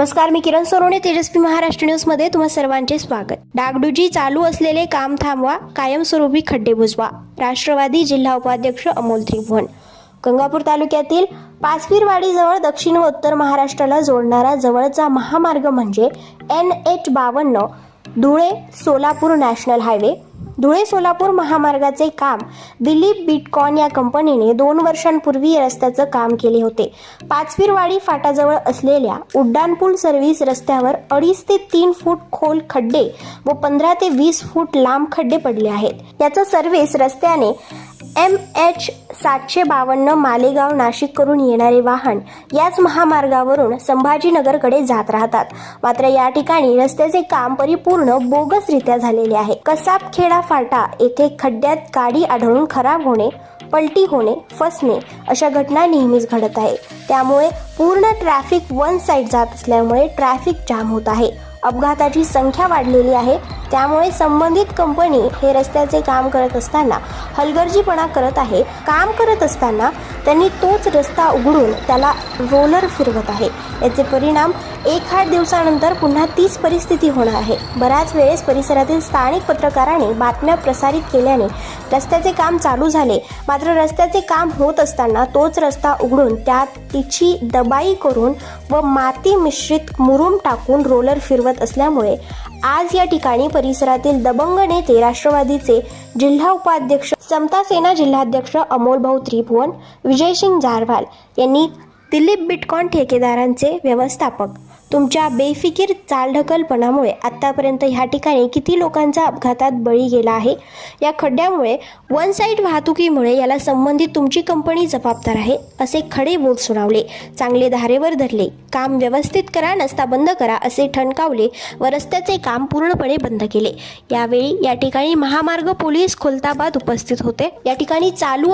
नमस्कार, मी किरण सोनवणे, तेजस्वी महाराष्ट्र न्यूजमध्ये तुम्हा सर्वांचे स्वागत. डागडुजी चालू असलेले काम थांबवा, कायमस्वरूपी खड्डे बुजवा. राष्ट्रवादी जिल्हा उपाध्यक्ष अमोल त्रिभुवन. गंगापूर तालुक्यातील पाचपीरवाडीजवळ दक्षिण व उत्तर महाराष्ट्राला जोडणारा जवळचा महामार्ग म्हणजे NH52 Dhule Solapur national highway. Dhule Solapur महामार्गाचे काम दिलीप बिटकॉन या कंपनीने 2 वर्षांपूर्वी रस्त्याचं काम केले होते. पाचपीरवाडी फाटाजवळ असलेल्या उड्डाणपूल सर्व्हिस रस्त्यावर 2.5 ते 3 फूट खोल खड्डे व 15 ते 20 फूट लांब खड्डे पडले आहेत. याचा सर्व्हिस रस्त्याने MH752 मालेगाव नाशिक करून येणारे वाहन याच महामार्गावरून संभाजीनगरकडे जात राहतात. मात्र या ठिकाणी रस्त्याचे काम परिपूर्ण बोगसरित्या झालेले आहे. कसाबखेडा फाटा येथे खड्ड्यात गाडी आढळून खराब होणे, पलटी होणे, फसणे अशा घटना नेहमीच घडत आहे. त्यामुळे पूर्ण ट्रॅफिक वन साइड जात असल्यामुळे ट्रॅफिक जाम होत आहे. अपघाताची संख्या वाढलेली आहे. त्यामुळे संबंधित कंपनी हे रस्त्याचे काम करत असताना हलगर्जीपणा करत आहे. काम करत असताना त्यांनी तोच रस्ता उघडून त्याला रोलर फिरवत आहे. याचे परिणाम 1-8 दिवसानंतर पुन्हा तीच परिस्थिती होणार आहे. बऱ्याच वेळेस परिसरातील स्थानिक पत्रकारांनी बातम्या प्रसारित केल्याने रस्त्याचे काम चालू झाले. मात्र रस्त्याचे काम होत असताना तोच रस्ता उघडून त्यात तिची दबाई करून व माती मिश्रित मुरुम टाकून रोलर फिरवत असल्यामुळे आज या ठिकाणी परिसरातील दबंग नेते राष्ट्रवादीचे जिल्हा उपाध्यक्ष समता सेना जिल्हाध्यक्ष अमोल भाऊ त्रिभुवन, विजयसिंग जारवाल यांनी दिलीप बिटकॉन ठेकेदारांचे व्यवस्थापक तुमच्या बेफिकीर चालढकलपणामुळे आतापर्यंत ह्या ठिकाणी किती लोकांचा अपघातात बळी गेला आहे. या खड्ड्यामुळे वन साइड वाहतुकीमुळे याला संबंधित तुमची कंपनी जबाबदार आहे असे खडे बोल सुनावले. चांगले धारेवर धरले. काम व्यवस्थित करा, नसता बंद करा असे ठणकावले व रस्त्याचे काम पूर्णपणे बंद केले. यावेळी या ठिकाणी महामार्ग पोलीस खुलताबाद उपस्थित होते. या ठिकाणी चालू